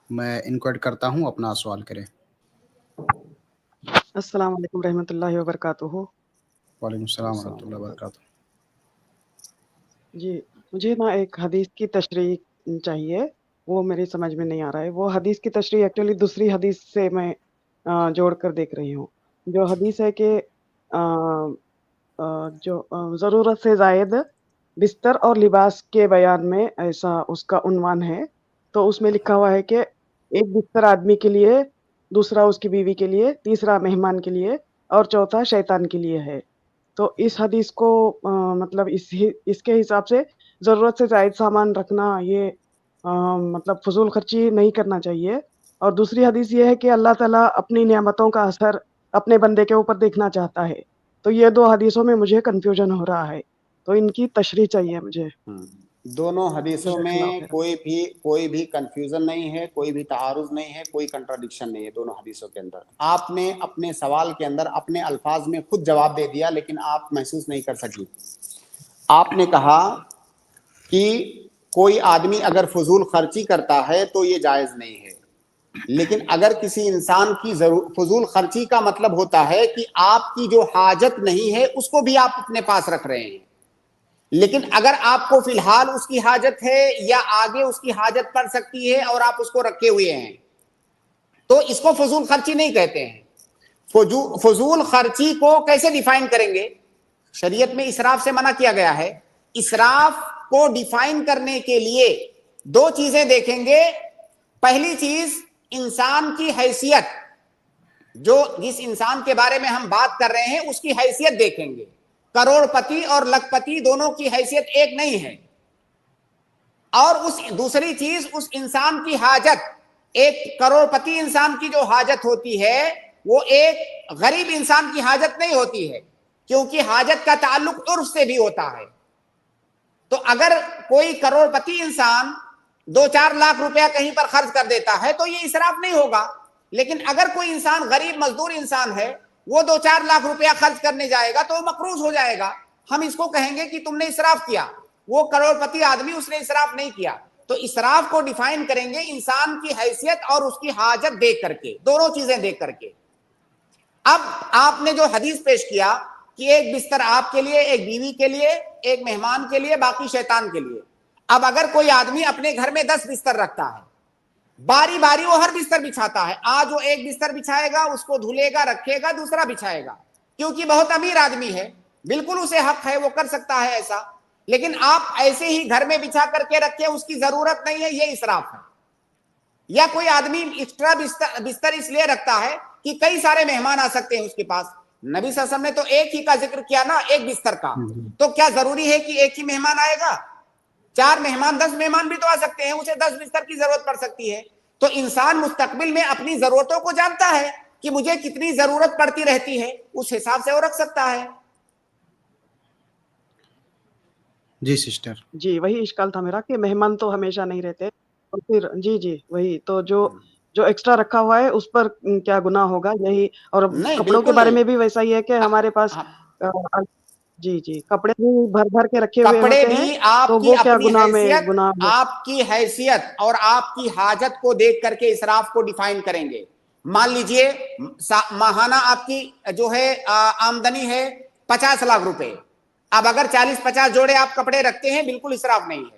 میں ان کو ایڈ کرتا ہوں، اپنا سوال کریں. السلام علیکم رحمۃ اللہ وبرکاتہ. وعلیکم السلام ورحمۃ اللہ وبرکاتہ. جی مجھے نا ایک حدیث کی تشریح چاہیے، وہ میری سمجھ میں نہیں آ رہا ہے. وہ حدیث کی تشریح ایکچولی دوسری حدیث سے میں جوڑ کر دیکھ رہی ہوں. جو حدیث ہے کہ جو ضرورت سے زائد بستر اور لباس کے بیان میں ایسا اس کا عنوان ہے. تو اس میں لکھا ہوا ہے کہ ایک بستر آدمی کے لیے، دوسرا اس کی بیوی کے لیے، تیسرا مہمان کے لیے اور چوتھا شیطان کے لیے ہے. تو اس حدیث کو مطلب اس کے حساب سے ضرورت سے زائد سامان رکھنا یہ مطلب فضول خرچی نہیں کرنا چاہیے. اور دوسری حدیث یہ ہے کہ اللہ تعالیٰ اپنی نعمتوں کا اثر اپنے بندے کے اوپر دیکھنا چاہتا ہے. تو یہ دو حدیثوں میں مجھے کنفیوژن ہو رہا ہے، تو ان کی تشریح چاہیے مجھے. دونوں حدیثوں میں کوئی بھی کنفیوژن نہیں ہے، کوئی بھی تعارض نہیں ہے، کوئی کنٹراڈکشن نہیں ہے دونوں حدیثوں کے اندر. آپ نے اپنے سوال کے اندر اپنے الفاظ میں خود جواب دے دیا، لیکن آپ محسوس نہیں کر سکی. آپ نے کہا کہ کوئی آدمی اگر فضول خرچی کرتا ہے تو یہ جائز نہیں ہے، لیکن اگر کسی انسان کی فضول خرچی کا مطلب ہوتا ہے کہ آپ کی جو حاجت نہیں ہے اس کو بھی آپ اپنے پاس رکھ رہے ہیں، لیکن اگر آپ کو فی الحال اس کی حاجت ہے یا آگے اس کی حاجت پڑ سکتی ہے اور آپ اس کو رکھے ہوئے ہیں، تو اس کو فضول خرچی نہیں کہتے ہیں. فضول خرچی کو کیسے ڈیفائن کریں گے؟ شریعت میں اسراف سے منع کیا گیا ہے. اسراف کو ڈیفائن کرنے کے لیے دو چیزیں دیکھیں گے. پہلی چیز انسان کی حیثیت، جو جس انسان کے بارے میں ہم بات کر رہے ہیں اس کی حیثیت دیکھیں گے. کروڑ پتی اور لکھ پتی دونوں کی حیثیت ایک نہیں ہے. اور دوسری چیز اس انسان کی حاجت. ایک کروڑ پتی انسان کی جو حاجت ہوتی ہے وہ ایک غریب انسان کی حاجت نہیں ہوتی ہے، کیونکہ حاجت کا تعلق عرف سے بھی ہوتا ہے. تو اگر کوئی کروڑ پتی انسان 2-4 لاکھ روپیہ کہیں پر خرچ کر دیتا ہے تو یہ اسراف نہیں ہوگا. لیکن اگر کوئی انسان غریب مزدور انسان ہے، وہ 2-4 لاکھ روپیہ خرچ کرنے جائے گا تو وہ مقروض ہو جائے گا. ہم اس کو کہیں گے کہ تم نے اسراف کیا. وہ کروڑ پتی آدمی اس نے اسراف نہیں کیا. تو اسراف کو ڈیفائن کریں گے انسان کی حیثیت اور اس کی حاجت دیکھ کر کے، دونوں چیزیں دیکھ کر کے. اب آپ نے جو حدیث پیش کیا کہ ایک بستر آپ کے لیے، ایک بیوی کے لیے، ایک مہمان کے لیے، باقی شیطان کے لیے. اب اگر کوئی آدمی اپنے گھر میں 10 بستر رکھتا ہے، باری باری وہ ہر بستر بچھاتا ہے. آج وہ ایک بستر بچھائے گا، اس کو دھلے گا، رکھے گا، دوسرا بچھائے گا، کیونکہ بہت امیر آدمی ہے، بالکل اسے حق ہے، وہ کر سکتا ہے ایسا. لیکن آپ ایسے ہی گھر میں بچھا کر کے رکھے، اس کی ضرورت نہیں ہے، یہ اسراف ہے. یا کوئی آدمی ایکسٹرا بستر اس لیے رکھتا ہے کہ کئی سارے مہمان آ سکتے ہیں اس کے پاس. نبی صلی اللہ علیہ وسلم نے تو ایک ہی کا ذکر کیا نا، ایک بستر کا. تو کیا ضروری ہے کہ ایک ہی مہمان آئے گا؟ 4 مہمان 10 مہمان بھی تو آ سکتے ہیں، اسے 10 بستر کی ضرورت پڑ سکتی ہے. تو انسان مستقبل میں اپنی ضرورتوں کو جانتا ہے کہ مجھے کتنی ضرورت پڑتی رہتی ہے، اس حساب سے وہ رکھ سکتا ہے. جی سسٹر. جی وہی اشکال تھا میرا کہ مہمان تو ہمیشہ نہیں رہتے، اور پھر جی وہی تو جو ایکسٹرا رکھا ہوا ہے اس پر کیا گناہ ہوگا، یہی. اور کپڑوں کے بارے میں بھی ویسا ہی ہے کہ ہمارے پاس جی کپڑے بھی بھر بھر کے رکھے ہوئے ہوتے ہیں، تو وہ کیا گناہ آپ کی حیثیت اور آپ کی حاجت کو دیکھ کر کے اسراف کو ڈیفائن کریں گے. مان لیجئے ماہانہ آپ کی جو ہے آمدنی ہے 50 لاکھ روپے. اب اگر 40-50 جوڑے آپ کپڑے رکھتے ہیں، بالکل اسراف نہیں ہے.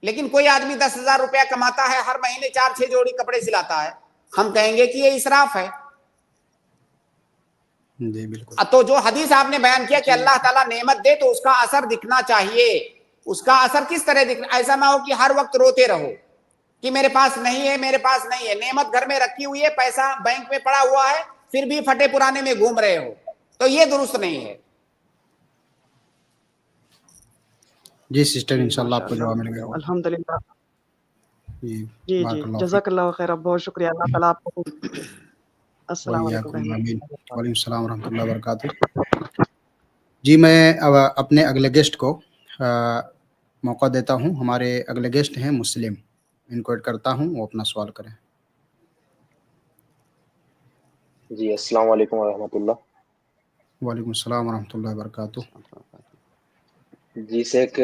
لیکن کوئی آدمی 10,000 روپیہ کماتا ہے، ہر مہینے 4-6 جوڑی کپڑے سلاتا ہے، ہم کہیں گے کہ یہ اسراف ہے. جی بالکل. تو جو حدیث آپ نے بیان کیا کہ اللہ تعالیٰ نعمت دے تو اس کا اثر دکھنا چاہیے. اس کا اثر کس طرح دکھنا؟ ایسا نہ ہو کہ ہر وقت روتے رہو. کہ میرے پاس نہیں ہے، میرے پاس نہیں ہے. نعمت گھر میں رکھی ہوئی ہے، پیسہ بینک میں پڑا ہوا ہے، پھر بھی پھٹے پرانے میں گھوم رہے ہو، تو یہ درست نہیں ہے. جی سسٹر، جی انشاءاللہ آپ ماشاء کو اللہ، جواب مل گیا ہوگا. الحمد للہ. جی جی جی، بارک اللہ فیک. جزاک اللہ خیر، بہت شکریہ. اللہ تعالیٰ آپ کو. السلام علیکم وإياكم رحمۃ آمین. اللہ وعلیکم السلام ورحمۃ اللہ وبرکاتہ. جی میں اب اپنے اگلے گیسٹ کو موقع دیتا ہوں. ہمارے اگلے گیسٹ ہیں مسلم، ان کو ایڈ کرتا ہوں، وہ اپنا سوال کریں. جی السلام علیکم ورحمۃ اللہ. وعلیکم السلام ورحمۃ اللہ وبرکاتہ. جی شیخ،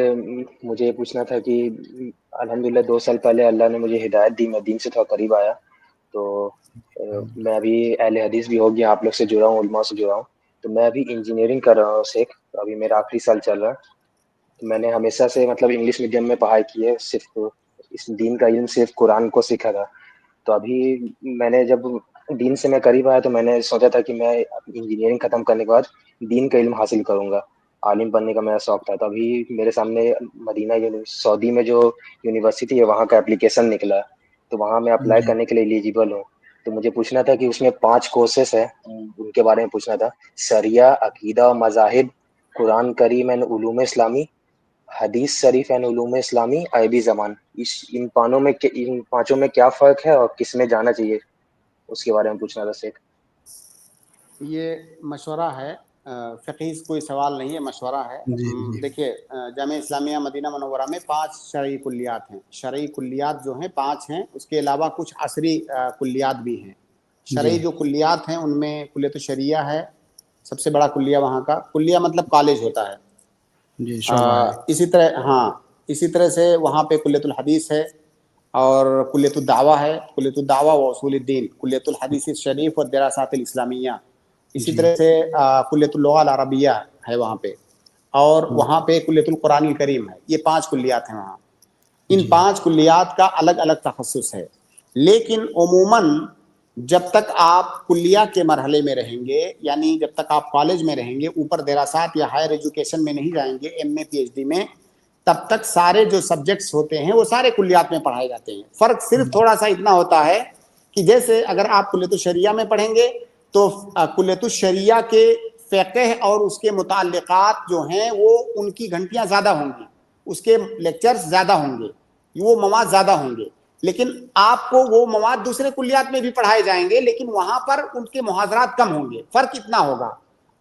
مجھے یہ پوچھنا تھا کہ الحمدللہ 2 سال پہلے اللہ نے مجھے ہدایت دی، میں دین سے تھوڑا قریب آیا. تو میں ابھی اہل حدیث بھی ہو گیا، آپ لوگ سے جڑا ہوں، علماء سے جڑا ہوں. تو میں ابھی انجینئرنگ کر رہا ہوں شیخ، ابھی میرا آخری سال چل رہا ہے. تو میں نے ہمیشہ سے مطلب انگلش میڈیم میں پڑھائی کی ہے، صرف اس دین کا علم صرف قرآن کو سیکھا تھا. تو ابھی میں نے جب دین سے میں قریب آیا تو میں نے سوچا تھا کہ میں انجینئرنگ ختم کرنے کے بعد دین کا علم حاصل کروں گا، عالم بننے کا میرا شوق تھا. تو ابھی میرے سامنے مدینہ سعودی میں جو یونیورسٹی ہے وہاں کا اپلیکیشن نکلا، تو وہاں میں اپلائی جی کرنے کے لیے ایلیجیبل ہوں. تو مجھے پوچھنا تھا کہ اس میں 5 کورسز ہیں، ان کے بارے میں پوچھنا تھا. شریعہ، عقیدہ و مذاہب، قرآن کریم اینڈ علوم اسلامی، حدیث شریف اینڈ علوم اسلامی، عربی زبان. ان 5 میں کیا فرق ہے اور کس میں جانا چاہیے، اس کے بارے میں پوچھنا تھا شیخ. یہ مشورہ ہے، فقہی کوئی سوال نہیں ہے، مشورہ ہے. جی جی دیکھیے جامعہ اسلامیہ مدینہ منورہ میں 5 شرعی کلیات ہیں. شرعی کلیات جو ہیں 5 ہیں، اس کے علاوہ کچھ عصری کلیات بھی ہیں. جی شرعی جو کلیات ہیں ان میں کلیت الشریعہ ہے، سب سے بڑا کلیہ وہاں کا. کلیہ مطلب کالج ہوتا ہے. جی شعبہ ہے. اسی طرح سے وہاں پہ کلیت الحدیث ہے، اور کلیت الدعوہ ہے، کلیت الدعوہ و اصول الدین، کلیت الحدیث الشریف و دراسات الاسلامیہ. اسی جی طرح سے کلیت اللغہ العربیہ ہے وہاں پہ، اور وہاں پہ کلیت القرآن الکریم ہے. یہ 5 کلیات ہیں وہاں. ان جی 5 کلیات کا الگ الگ تخصص ہے، لیکن عموماً جب تک آپ کلیہ کے مرحلے میں رہیں گے، یعنی جب تک آپ کالج میں رہیں گے، اوپر دراسات یا ہائر ایجوکیشن میں نہیں جائیں گے، ایم اے پی ایچ ڈی میں، تب تک سارے جو سبجیکٹس ہوتے ہیں وہ سارے کلیات میں پڑھائے جاتے ہیں. فرق صرف تھوڑا سا اتنا ہوتا ہے کہ جیسے اگر آپ کلیت الشریعہ میں پڑھیں گے تو کلیت الشریعہ کے فقہ اور اس کے متعلقات جو ہیں وہ ان کی گھنٹیاں زیادہ ہوں گی، اس کے لیکچرز زیادہ ہوں گے، وہ مواد زیادہ ہوں گے. لیکن آپ کو وہ مواد دوسرے کلیات میں بھی پڑھائے جائیں گے، لیکن وہاں پر ان کے محاضرات کم ہوں گے. فرق اتنا ہوگا.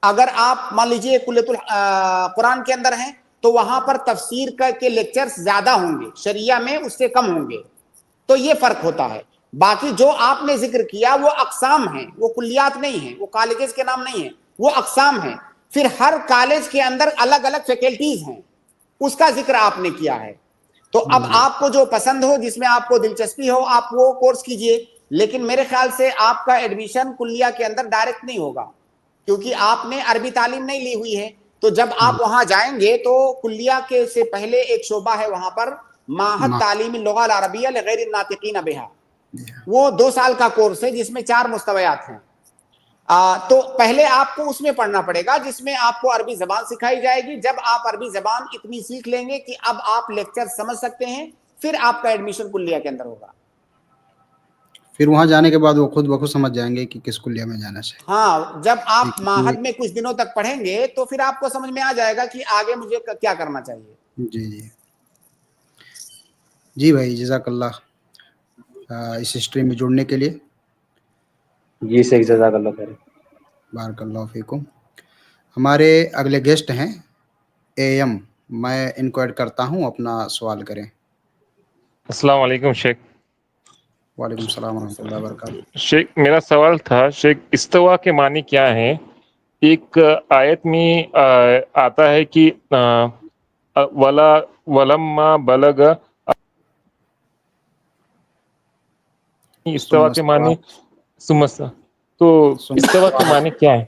اگر آپ مان لیجئے کلیت القرآن کے اندر ہیں تو وہاں پر تفسیر کے لیکچرز زیادہ ہوں گے، شریعہ میں اس سے کم ہوں گے. تو یہ فرق ہوتا ہے. باقی جو آپ نے ذکر کیا وہ اقسام ہیں، وہ کلیات نہیں ہیں، وہ کالجز کے نام نہیں ہیں، وہ اقسام ہیں. پھر ہر کالج کے اندر الگ الگ فیکلٹیز ہیں، اس کا ذکر آپ نے کیا ہے. تو اب جی آپ کو جو پسند ہو، جس میں آپ کو دلچسپی ہو، آپ وہ کورس کیجئے. لیکن میرے خیال سے آپ کا ایڈمیشن کلیہ کے اندر ڈائریکٹ نہیں ہوگا، کیونکہ آپ نے عربی تعلیم نہیں لی ہوئی ہے. تو جب آپ وہاں جائیں گے تو کلیہ کے سے پہلے ایک شعبہ ہے وہاں پر، معہد تعلیم اللغہ العربیہ لغیر الناطقین بہا. وہ 2 سال کا کورس ہے جس میں 4 مستویات ہیں. تو پہلے آپ کو اس میں پڑھنا پڑے گا، جس میں آپ کو عربی زبان سکھائی جائے گی. جب آپ عربی زبان اتنی سیکھ لیں گے کہ اب آپ لیکچر سمجھ سکتے ہیں، پھر آپ کا ایڈمیشن کلیہ کے اندر ہوگا. پھر وہاں جانے کے بعد وہ خود بخود سمجھ جائیں گے کہ کس کلیہ میں جانا چاہیے. ہاں، جب آپ یہ معہد میں کچھ دنوں تک پڑھیں گے تو پھر آپ کو سمجھ میں آ جائے گا کہ آگے مجھے کیا کرنا چاہیے. جی جی جی بھائی، جزاک اللہ اس اسٹریم میں جڑنے کے لیے. جی شیخ، جزاک اللہ خیر. بارک اللہ فیکم. ہمارے اگلے گیسٹ ہیں اے ایم. میں ان کو ایڈ کرتا ہوں، اپنا سوال کریں. السلام علیکم شیخ. وعلیکم السلام ورحمۃ اللہ وبرکاتہ. شیخ میرا سوال تھا، شیخ استوا کے معنی کیا ہیں؟ ایک آیت میں آتا ہے کہ ولما بلغ، استوا کے معنی سمسا، تو استوا کے معنی کیا ہے؟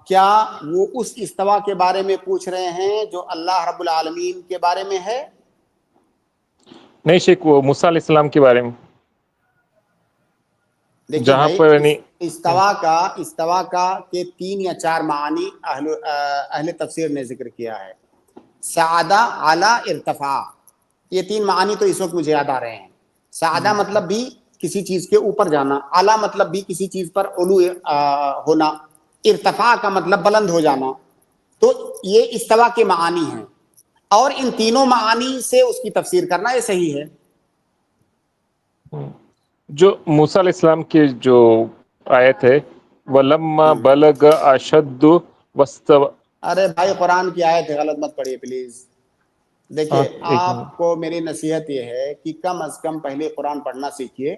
کیا وہ اس استوا کے بارے میں پوچھ رہے ہیں جو اللہ رب العالمین کے بارے میں ہے؟ نہیں شیخ، وہ موسیٰ علیہ السلام کے بارے میں. دیکھیے جہاں بھائی، پر استوا کا کے 3 یا 4 معانی اہل تفسیر نے ذکر کیا ہے. سعادہ، اعلی، ارتفاع. یہ 3 معانی تو اس وقت مجھے یاد آ رہے ہیں. سعادہ مطلب بھی کسی چیز کے اوپر جانا, اعلیٰ مطلب بھی کسی چیز پر علو ہونا, ارتفاع کا مطلب بلند ہو جانا. تو یہ استوا کے معانی ہیں, اور ان تینوں معانی سے اس کی تفسیر کرنا یہ صحیح ہے. جو موسیٰ علیہ السلام کی جو آیت ہے وَلَمَّا بَلَغَ أَشَدُّ وَاسْتَوَى. ارے بھائی قرآن کی آیت ہے, غلط مت پڑھیے پلیز. دیکھیے آپ کو میری نصیحت یہ ہے کہ کم از کم پہلے قرآن پڑھنا سیکھیے,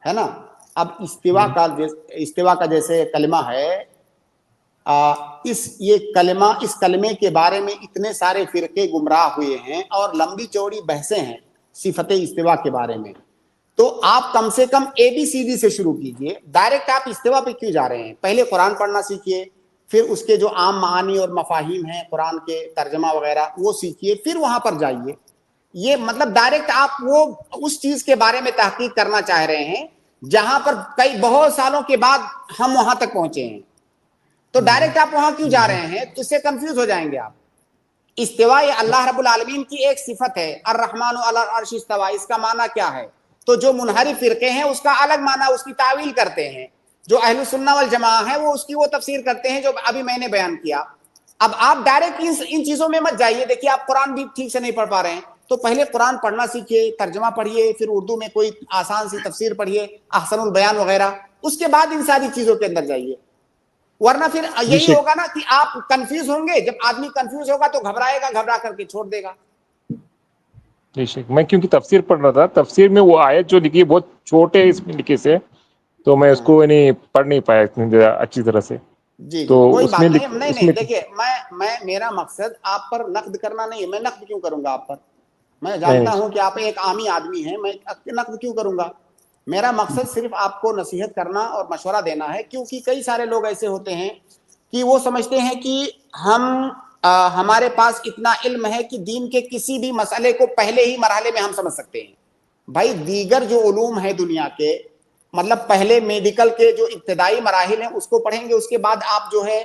ہے نا. اب استوا کا جیسے کلمہ ہے, اس کلمے کے بارے میں اتنے سارے فرقے گمراہ ہوئے ہیں اور لمبی چوڑی بحثیں ہیں صفت استوا کے بارے میں. تو آپ کم سے کم ABCD سے شروع کیجئے. ڈائریکٹ آپ استوا پہ کیوں جا رہے ہیں؟ پہلے قرآن پڑھنا سیکھیے, پھر اس کے جو عام معانی اور مفاہیم ہیں قرآن کے ترجمہ وغیرہ وہ سیکھیے, پھر وہاں پر جائیے. یہ مطلب ڈائریکٹ آپ وہ اس چیز کے بارے میں تحقیق کرنا چاہ رہے ہیں جہاں پر بہت سالوں کے بعد ہم وہاں تک پہنچے ہیں. تو ڈائریکٹ آپ وہاں کیوں جا رہے ہیں؟ تو اس سے کنفیوز ہو جائیں گے آپ. استوا یہ اللہ رب العالمین کی ایک صفت ہے, الرحمن علی العرش استوا. اس کا معنی کیا ہے؟ تو جو منحرف فرقے ہیں اس کا الگ معنی, اس کی تعویل کرتے ہیں. جو اہل السنہ والجماعہ ہیں وہ اس کی وہ تفسیر کرتے ہیں جو ابھی میں نے بیان کیا. اب آپ ڈائریکٹ ان چیزوں میں مت جائیے. دیکھیے آپ قرآن بھی ٹھیک سے نہیں پڑھ پا رہے ہیں, تو پہلے قرآن پڑھنا سیکھیے, ترجمہ پڑھیے, پھر اردو میں کوئی آسان سی تفسیر پڑھیے, احسن البیان وغیرہ, اس کے بعد ان ساری چیزوں کے اندر جائیے. ورنہ پھر یہی ہوگا نا کہ آپ کنفیوز ہوں گے. جب آدمی کنفیوز ہوگا تو گھبرائے گا, گھبرا کر کے چھوڑ دے گا. جی شیخ, میں کیونکہ تفسیر پڑھ رہا تھا, تفسیر میں وہ آیت جو لکھی ہے بہت چھوٹے اس میں لکھے سے, تو میں اس کو پڑھ نہیں پایا اتنی اچھی طرح سے. جی تو کوئی اس بات میں نہیں. دیکھیے میرا مقصد آپ پر نقد کرنا نہیں ہے. میں نقد کیوں کروں گا آپ پر؟ میں جانتا ہوں کہ آپ ایک عامی آدمی ہیں, میں نقد کیوں کروں گا؟ میرا مقصد صرف آپ کو نصیحت کرنا اور مشورہ دینا ہے. کیونکہ کئی سارے لوگ ایسے ہوتے ہیں کہ وہ سمجھتے ہیں کہ ہمارے پاس اتنا علم ہے کہ دین کے کسی بھی مسئلے کو پہلے ہی مرحلے میں ہم سمجھ سکتے ہیں. بھائی دیگر جو علوم ہے دنیا کے, مطلب پہلے میڈیکل کے جو ابتدائی مراحل ہیں اس کو پڑھیں گے, اس کے بعد آپ جو ہے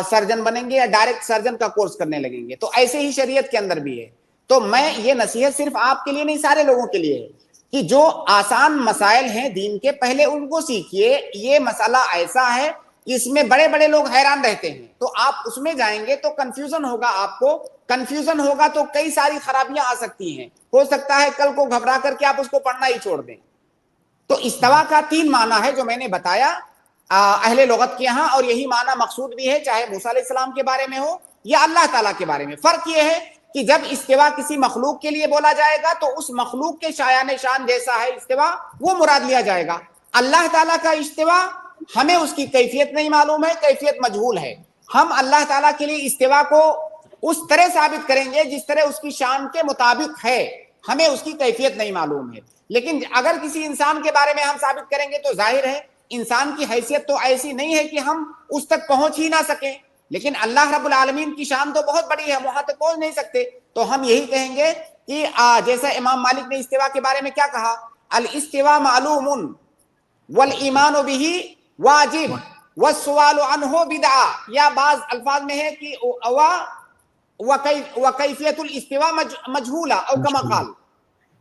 سرجن بنیں گے یا ڈائریکٹ سرجن کا کورس کرنے لگیں گے. تو ایسے ہی شریعت کے اندر بھی ہے. تو میں یہ نصیحت صرف آپ کے لیے نہیں, سارے لوگوں کے لیے ہے کہ جو آسان مسائل ہیں دین کے پہلے ان کو سیکھیے. یہ مسئلہ ایسا ہے اس میں بڑے بڑے لوگ حیران رہتے ہیں, تو آپ اس میں جائیں گے تو کنفیوژن ہوگا. آپ کو کنفیوژن ہوگا تو کئی ساری خرابیاں آ سکتی ہیں. ہو سکتا ہے کل کو گھبرا کر کے آپ اس کو پڑھنا ہی چھوڑ دیں. تو استوا کا 3 معنی ہے جو میں نے بتایا اہل لغت کے یہاں, اور یہی معنی مقصود بھی ہے چاہے موسیٰ علیہ السلام کے بارے میں ہو یا اللہ تعالیٰ کے بارے میں. فرق یہ ہے کہ جب استوا کسی مخلوق کے لیے بولا جائے گا تو اس مخلوق کے شایان شان جیسا ہے استوا, وہ مراد لیا جائے گا. اللہ تعالیٰ کا استوا ہمیں اس کی کیفیت نہیں معلوم ہے, کیفیت مجہول ہے. ہم اللہ تعالیٰ کے لیے استوا کو اس طرح ثابت کریں گے جس طرح اس کی شان کے مطابق ہے, ہمیں اس کی کیفیت نہیں معلوم ہے. لیکن اگر کسی انسان کے بارے میں ہم ثابت کریں گے تو ظاہر ہے انسان کی حیثیت تو ایسی نہیں ہے کہ ہم اس تک پہنچ ہی نہ سکیں. لیکن اللہ رب العالمین کی شان تو بہت بڑی ہے, وہاں تک پہنچ نہیں سکتے. تو ہم یہی کہیں گے کہ جیسا امام مالک نے استوا کے بارے میں کیا کہا, الاستوا معلوم والایمان بہ واجب والسؤال عنہ بدعہ, یا بعض الفاظ میں ہے کہ وکیفیت الاستوا مجہولہ او کما قال.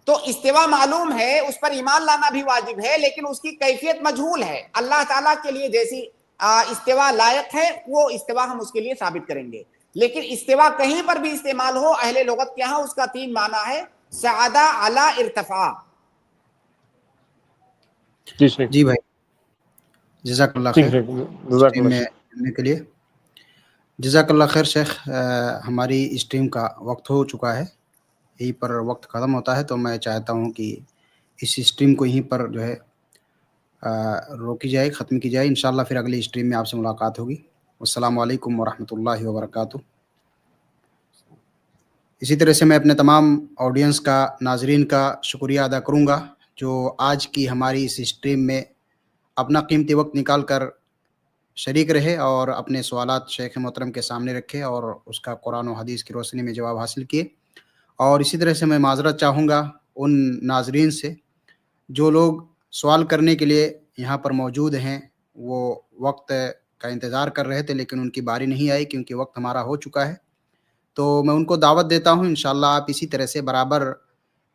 تو استوا معلوم ہے, اس پر ایمان لانا بھی واجب ہے, لیکن اس کی کیفیت مجہول ہے. اللہ تعالیٰ کے لیے جیسی استوا لائق ہے وہ استوا ہم اس کے لیے ثابت کریں گے. لیکن استوا کہیں پر بھی استعمال ہو اہل لغت کے ہاں اس کا 3 معنی ہے, سعادہ علی ارتفاع. جی بھائی, جزاک اللہ خیر اسٹریم میں جڑنے کے لیے. جزاک اللہ خیر شیخ. ہماری اسٹریم کا وقت ہو چکا ہے, یہیں پر وقت ختم ہوتا ہے. تو میں چاہتا ہوں کہ اس اسٹریم کو یہیں پر جو ہے روکی جائے, ختم کی جائے. انشاءاللہ پھر اگلی اسٹریم میں آپ سے ملاقات ہوگی. السلام علیکم ورحمۃ اللہ وبرکاتہ. اسی طرح سے میں اپنے تمام آڈینس کا, ناظرین کا شکریہ ادا کروں گا جو آج کی ہماری اس اسٹریم میں اپنا قیمتی وقت نکال کر شریک رہے اور اپنے سوالات شیخ محترم کے سامنے رکھے اور اس کا قرآن و حدیث کی روشنی میں جواب حاصل کیے. اور اسی طرح سے میں معذرت چاہوں گا ان ناظرین سے جو لوگ سوال کرنے کے لیے یہاں پر موجود ہیں, وہ وقت کا انتظار کر رہے تھے لیکن ان کی باری نہیں آئی کیونکہ وقت ہمارا ہو چکا ہے. تو میں ان کو دعوت دیتا ہوں انشاءاللہ آپ اسی طرح سے برابر